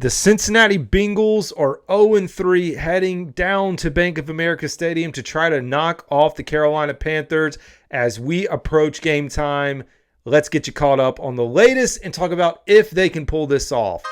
The Cincinnati Bengals are 0-3 heading down to Bank of America Stadium to try to knock off the Carolina Panthers as we approach game time. Let's get you caught up on the latest and talk about if they can pull this off.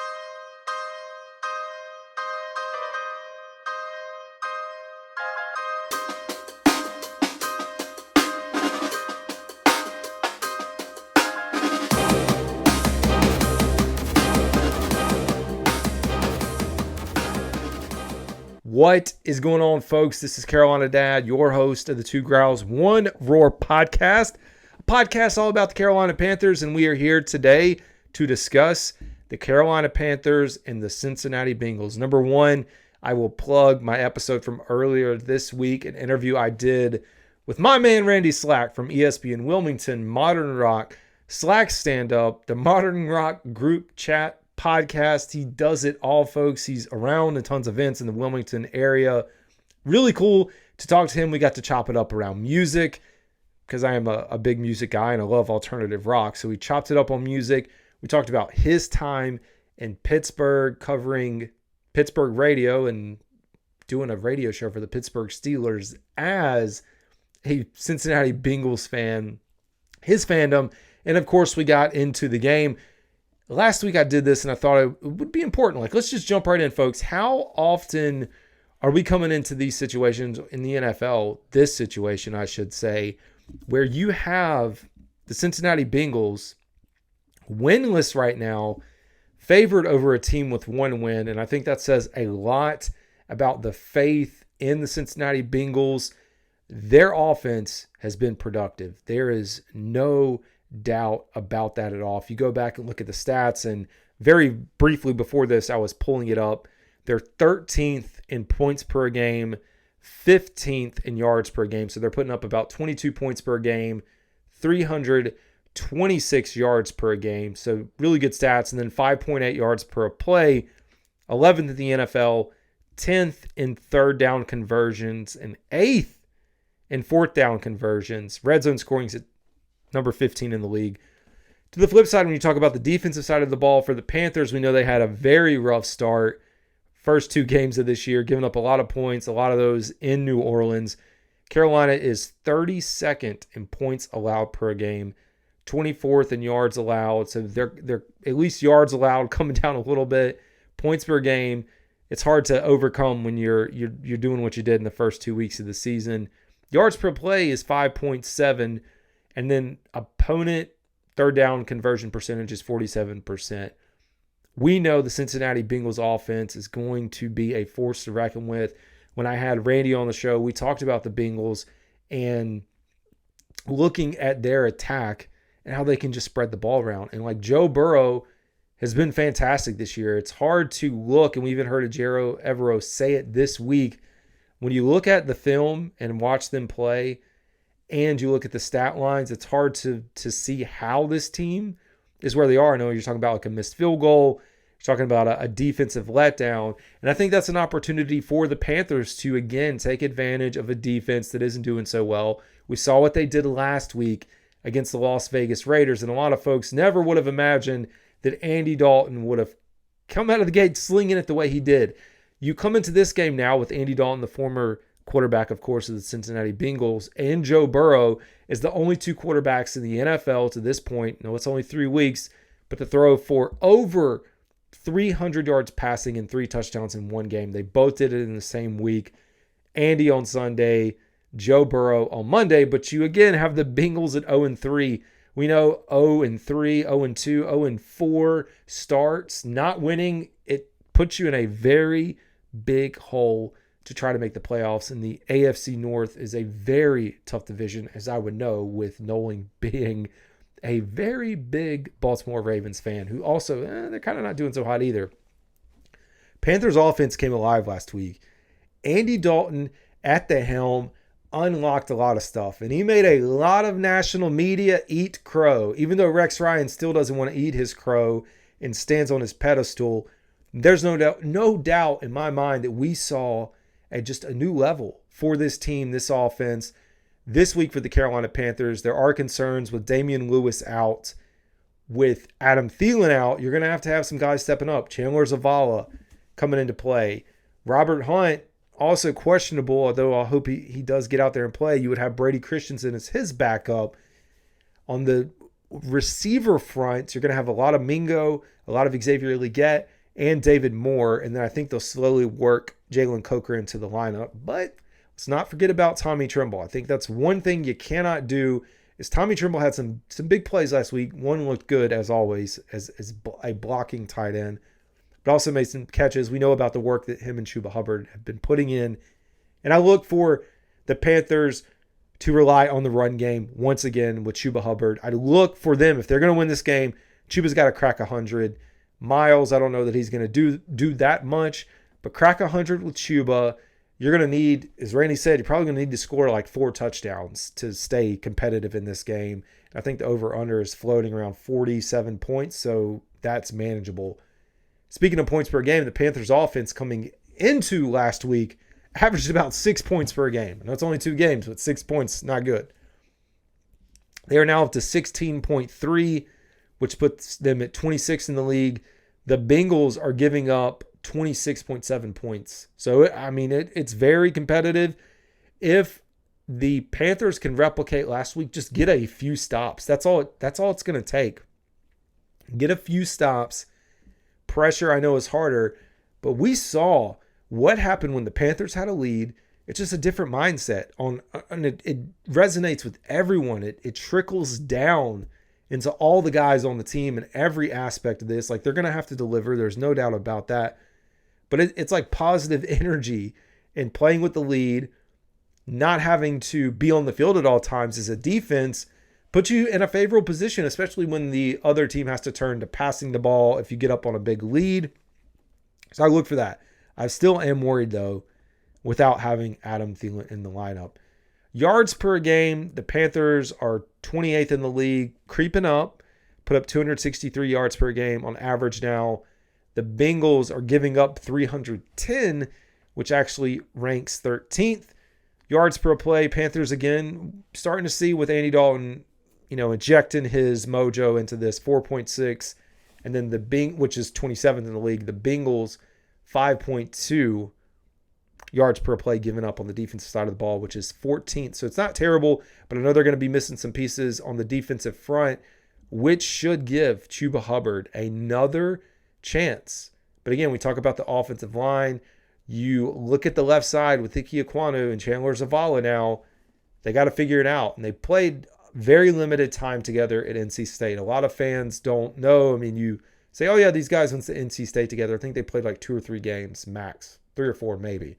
What is going on, folks? This is Carolina Dad, your host of the Growls One Roar podcast, a podcast all about the Carolina Panthers, and we are here today to discuss the Carolina Panthers and the Cincinnati Bengals. Number one, I will plug my episode from earlier this week, an interview I did with my man Randy Slack from ESPN Wilmington, Modern Rock, Slack Stand-Up, the Modern Rock group chat podcast. He does it all, folks. He's around in tons of events in the Wilmington area. Really cool to talk to him. We got to chop it up around music because I am a big music guy and I love alternative rock. So we chopped it up on music. We talked about his time in Pittsburgh, covering Pittsburgh radio and doing a radio show for the Pittsburgh Steelers as a Cincinnati Bengals fan, his fandom. And of course, we got into the game. Last week I did this and I thought it would be important. Like, let's just jump right in, folks. How often are we coming into these situations in the NFL, this situation, I should say, where you have the Cincinnati Bengals winless right now, favored over a team with one win. And I think that says a lot about the faith in the Cincinnati Bengals. Their offense has been productive. There is no doubt about that at all. If you go back and look at the stats, and very briefly before this, I was pulling it up. They're 13th in points per game, 15th in yards per game. So they're putting up about 22 points per game, 326 yards per game. So really good stats. And then 5.8 yards per play, 11th in the NFL, 10th in third down conversions, and 8th in fourth down conversions. Red zone scoring is at number 15 in the league. To the flip side, when you talk about the defensive side of the ball for the Panthers, we know they had a very rough start. First two games of this year, giving up a lot of points, a lot of those in New Orleans. Carolina is 32nd in points allowed per game, 24th in yards allowed. So they're at least yards allowed coming down a little bit. Points per game, it's hard to overcome when you're doing what you did in the first 2 weeks of the season. Yards per play is 5.7. And then opponent third down conversion percentage is 47%. We know the Cincinnati Bengals offense is going to be a force to reckon with. When I had Randy on the show, we talked about the Bengals and looking at their attack and how they can just spread the ball around. And like Joe Burrow has been fantastic this year. It's hard to look, and we even heard Ejiro Evero say it this week. When you look at the film and watch them play, and you look at the stat lines, it's hard to see how this team is where they are. I know you're talking about like a missed field goal. You're talking about a defensive letdown. And I think that's an opportunity for the Panthers to, again, take advantage of a defense that isn't doing so well. We saw what they did last week against the Las Vegas Raiders, and a lot of folks never would have imagined that Andy Dalton would have come out of the gate slinging it the way he did. You come into this game now with Andy Dalton, the former quarterback, of course, of the Cincinnati Bengals, and Joe Burrow is the only two quarterbacks in the NFL to this point. No, it's only 3 weeks, but to throw for over 300 yards passing and 3 touchdowns in one game. They both did it in the same week. Andy on Sunday, Joe Burrow on Monday, but you again have the Bengals at 0-3. We know 0-3, 0-2, 0-4 starts. Not winning, it puts you in a very big hole to try to make the playoffs. And the AFC North is a very tough division, as I would know, with Nolan being a very big Baltimore Ravens fan, who also, they're kind of not doing so hot either. Panthers offense came alive last week. Andy Dalton at the helm unlocked a lot of stuff, and he made a lot of national media eat crow. Even though Rex Ryan still doesn't want to eat his crow and stands on his pedestal, there's no doubt in my mind that we saw at just a new level for this team, this offense. This week for the Carolina Panthers, there are concerns with Damian Lewis out. with Adam Thielen out, you're going to have some guys stepping up. Chandler Zavala coming into play. Robert Hunt, also questionable, although I hope he does get out there and play. You would have Brady Christensen as his backup. On the receiver front, you're going to have a lot of Mingo, a lot of Xavier Legette, and David Moore. And then I think they'll slowly work Jalen Coker into the lineup. But let's not forget about Tommy Tremble. I think that's one thing you cannot do. Is Tommy Tremble had some big plays last week. One looked good, as always, as a blocking tight end, but also made some catches. We know about the work that him and Chuba Hubbard have been putting in. And I look for the Panthers to rely on the run game once again with Chuba Hubbard. I look for them, if they're going to win this game, Chuba's got to crack 100. Miles, I don't know that he's going to do that much, but crack 100 with Chuba. You're going to need, as Randy said, you're probably going to need to score like 4 touchdowns to stay competitive in this game. I think the over-under is floating around 47 points, so that's manageable. Speaking of points per game, the Panthers offense coming into last week averaged about 6 points per game. And that's only 2 games, but 6 points, not good. They are now up to 16.3, which puts them at 26 in the league. The Bengals are giving up 26.7 points. So, I mean, it's very competitive. If the Panthers can replicate last week, just get a few stops. That's all it's going to take. Get a few stops. Pressure, I know, is harder, but we saw what happened when the Panthers had a lead. It's just a different mindset. And it resonates with everyone. It trickles down into all the guys on the team and every aspect of this. Like, they're going to have to deliver. There's no doubt about that. But it's like positive energy and playing with the lead, not having to be on the field at all times as a defense, puts you in a favorable position, especially when the other team has to turn to passing the ball if you get up on a big lead. So I look for that. I still am worried, though, without having Adam Thielen in the lineup. Yards per game, the Panthers are 28th in the league, creeping up, put up 263 yards per game on average now. The Bengals are giving up 310, which actually ranks 13th. Yards per play, Panthers again starting to see with Andy Dalton, injecting his mojo into this, 4.6. And then which is 27th in the league, the Bengals 5.2 yards per play given up on the defensive side of the ball, which is 14th. So it's not terrible, but I know they're going to be missing some pieces on the defensive front, which should give Chuba Hubbard another chance. But again, we talk about the offensive line. You look at the left side with Ike Ekwonu and Chandler Zavala now. They got to figure it out. And they played very limited time together at NC State. A lot of fans don't know. I mean, you say, oh yeah, these guys went to NC State together. I think they played like 2 or 3 games max, 3 or 4 maybe.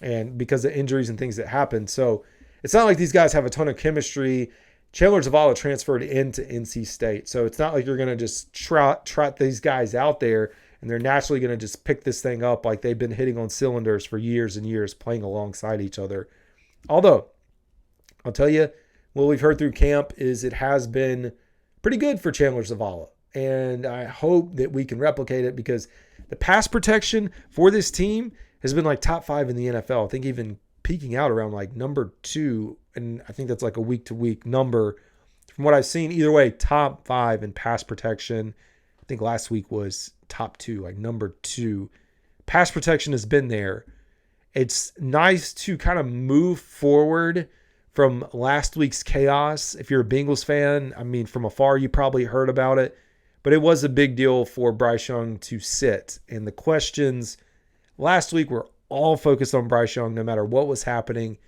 And because of injuries and things that happened. So it's not like these guys have a ton of chemistry. Chandler Zavala transferred into NC State. So it's not like you're going to just trot these guys out there and they're naturally going to just pick this thing up like they've been hitting on cylinders for years and years playing alongside each other. Although, I'll tell you, what we've heard through camp is it has been pretty good for Chandler Zavala. And I hope that we can replicate it because the pass protection for this team has been like top 5 in the NFL. I think even peaking out around like number 2. And I think that's like a week-to-week number. From what I've seen, either way, top 5 in pass protection. I think last week was top 2, like number 2. Pass protection has been there. It's nice to kind of move forward from last week's chaos. If you're a Bengals fan, I mean, from afar, you probably heard about it. But it was a big deal for Bryce Young to sit. And the questions last week were all focused on Bryce Young, no matter what was happening.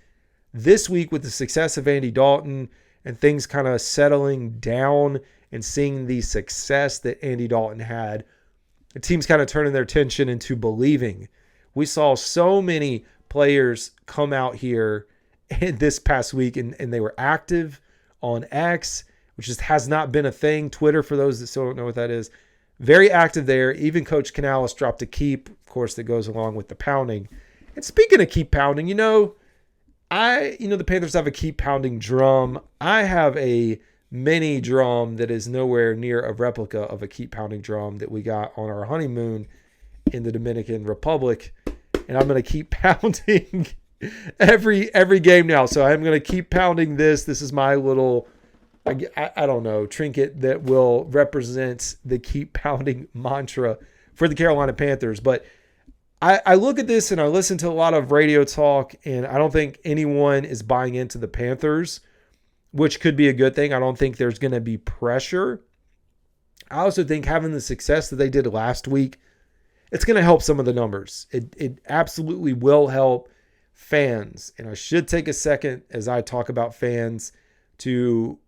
This week, with the success of Andy Dalton and things kind of settling down and seeing the success that Andy Dalton had, the team's kind of turning their attention into believing. We saw so many players come out here this past week, and they were active on X, which just has not been a thing. Twitter, for those that still don't know what that is, very active there. Even Coach Canales dropped a keep, of course, that goes along with the pounding. And speaking of keep pounding, the Panthers have a keep pounding drum. I have a mini drum that is nowhere near a replica of a keep pounding drum that we got on our honeymoon in the Dominican Republic. And I'm going to keep pounding every game now. So I'm going to keep pounding this. This is my little I don't know, trinket that will represent the keep pounding mantra for the Carolina Panthers. But I look at this and I listen to a lot of radio talk, and I don't think anyone is buying into the Panthers, which could be a good thing. I don't think there's going to be pressure. I also think having the success that they did last week, it's going to help some of the numbers. It absolutely will help fans. And I should take a second as I talk about fans to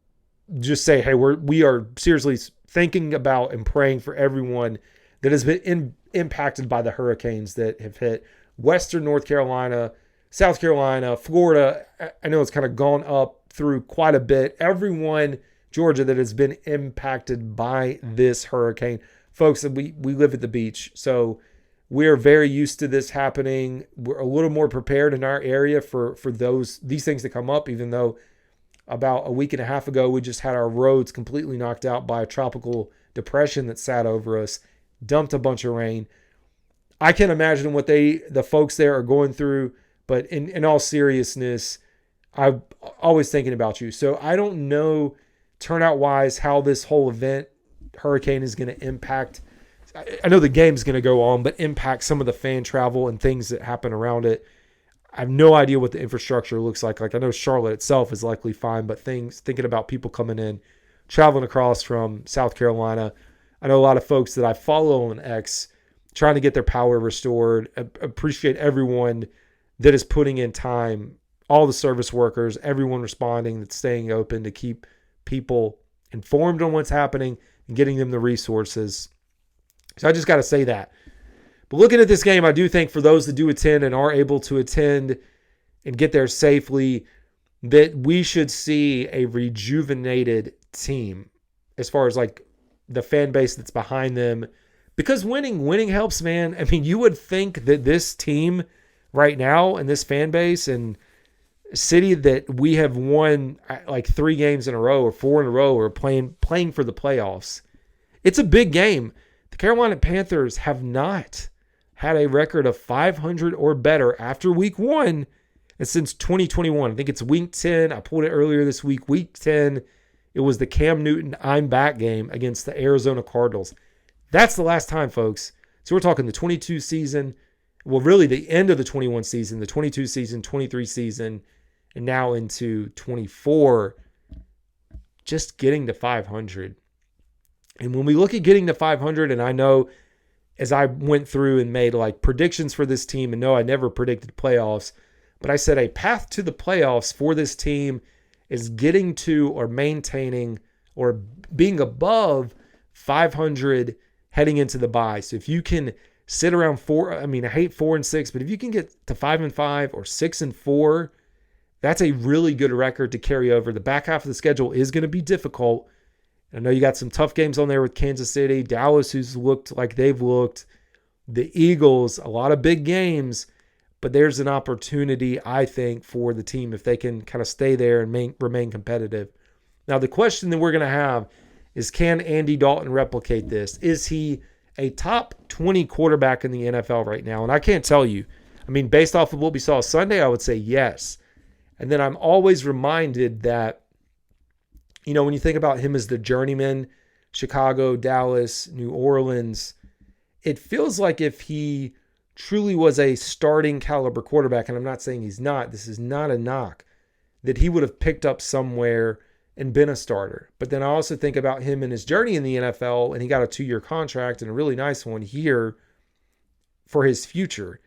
just say, hey, we are seriously thinking about and praying for everyone that has been impacted by the hurricanes that have hit Western North Carolina, South Carolina, Florida. I know it's kind of gone up through quite a bit. Everyone, Georgia, that has been impacted by this hurricane. Folks, we live at the beach, so we're very used to this happening. We're a little more prepared in our area for these things to come up, even though about a week and a half ago, we just had our roads completely knocked out by a tropical depression that sat over us, dumped a bunch of rain. I can't imagine what the folks there are going through, but in all seriousness, I'm always thinking about you. So I don't know turnout-wise how this whole event, hurricane, is going to impact. I know the game's going to go on, but impact some of the fan travel and things that happen around it. I have no idea what the infrastructure looks like. Like, I know Charlotte itself is likely fine, but thinking about people coming in, traveling across from South Carolina. I know a lot of folks that I follow on X trying to get their power restored. I appreciate everyone that is putting in time, all the service workers, everyone responding, that's staying open to keep people informed on what's happening and getting them the resources. So I just got to say that. But looking at this game, I do think for those that do attend and are able to attend and get there safely, that we should see a rejuvenated team as far as like the fan base that's behind them. Because winning helps, man. I mean, you would think that this team right now and this fan base and city that we have won like 3 games in a row or 4 in a row or playing for the playoffs. It's a big game. The Carolina Panthers have not had a record of 500 or better after week 1 and since 2021. I think it's week 10. I pulled it earlier this week. Week 10, it was the Cam Newton I'm back game against the Arizona Cardinals. That's the last time, folks. So we're talking the 22 season, well, really the end of the 21 season, the 22 season, 23 season, and now into 24, just getting to 500. And when we look at getting to 500, and I know as I went through and made like predictions for this team, and no, I never predicted playoffs, but I said a path to the playoffs for this team is getting to or maintaining or being above 500 heading into the bye. So if you can sit around 4, I mean, I hate 4 and 6, but if you can get to 5 and 5 or 6 and 4, that's a really good record to carry over. The back half of the schedule is going to be difficult. I know you got some tough games on there with Kansas City, Dallas, who's looked like they've looked, the Eagles, a lot of big games, but there's an opportunity, I think, for the team if they can kind of stay there and remain competitive. Now, the question that we're going to have is, can Andy Dalton replicate this? Is he a top 20 quarterback in the NFL right now? And I can't tell you. I mean, based off of what we saw Sunday, I would say yes. And then I'm always reminded that, you know, when you think about him as the journeyman, Chicago, Dallas, New Orleans, it feels like if he truly was a starting caliber quarterback, and I'm not saying he's not, this is not a knock, that he would have picked up somewhere and been a starter. But then I also think about him and his journey in the NFL, and he got a 2-year contract and a really nice one here for his future.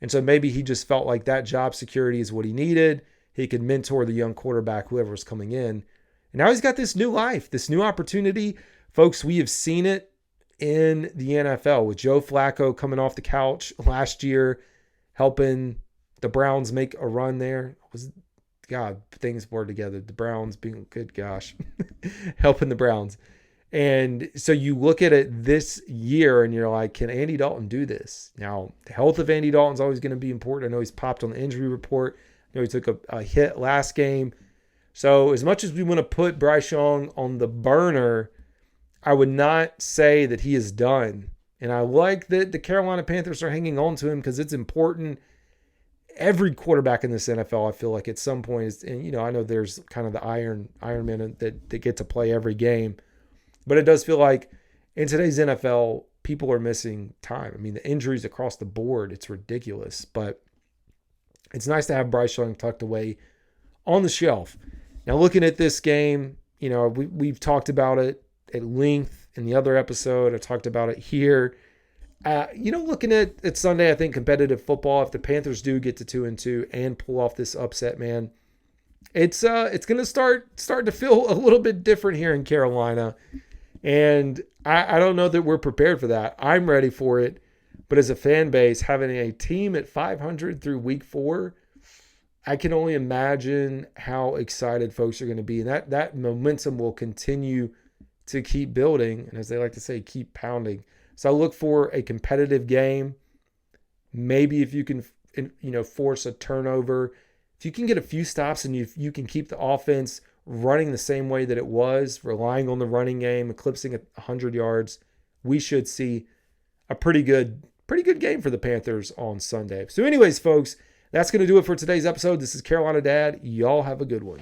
And so maybe he just felt like that job security is what he needed. He could mentor the young quarterback, whoever was coming in. And now he's got this new life, this new opportunity. Folks, we have seen it in the NFL with Joe Flacco coming off the couch last year, helping the Browns make a run there. God, things blurred together. The Browns being, good gosh, helping the Browns. And so you look at it this year and you're like, can Andy Dalton do this? Now, the health of Andy Dalton is always going to be important. I know he's popped on the injury report. I know he took a hit last game. So as much as we want to put Bryce Young on the burner, I would not say that he is done. And I like that the Carolina Panthers are hanging on to him because it's important. every quarterback in this NFL, I feel like at some point is, and I know there's kind of the Iron Men that get to play every game, but it does feel like in today's NFL, people are missing time. I mean, the injuries across the board, it's ridiculous, but it's nice to have Bryce Young tucked away on the shelf. Now, looking at this game, we've talked about it at length in the other episode. I talked about it here. Looking at Sunday, I think competitive football, if the Panthers do get to 2-2 and pull off this upset, man, it's going to start to feel a little bit different here in Carolina. And I don't know that we're prepared for that. I'm ready for it. But as a fan base, having a team at 500 through week 4, I can only imagine how excited folks are going to be. And that momentum will continue to keep building. And as they like to say, keep pounding. So I look for a competitive game. Maybe if you can, force a turnover, if you can get a few stops and you can keep the offense running the same way that it was, relying on the running game, eclipsing 100 yards, we should see a pretty good game for the Panthers on Sunday. So anyways, folks, that's going to do it for today's episode. This is Carolina Dad. Y'all have a good one.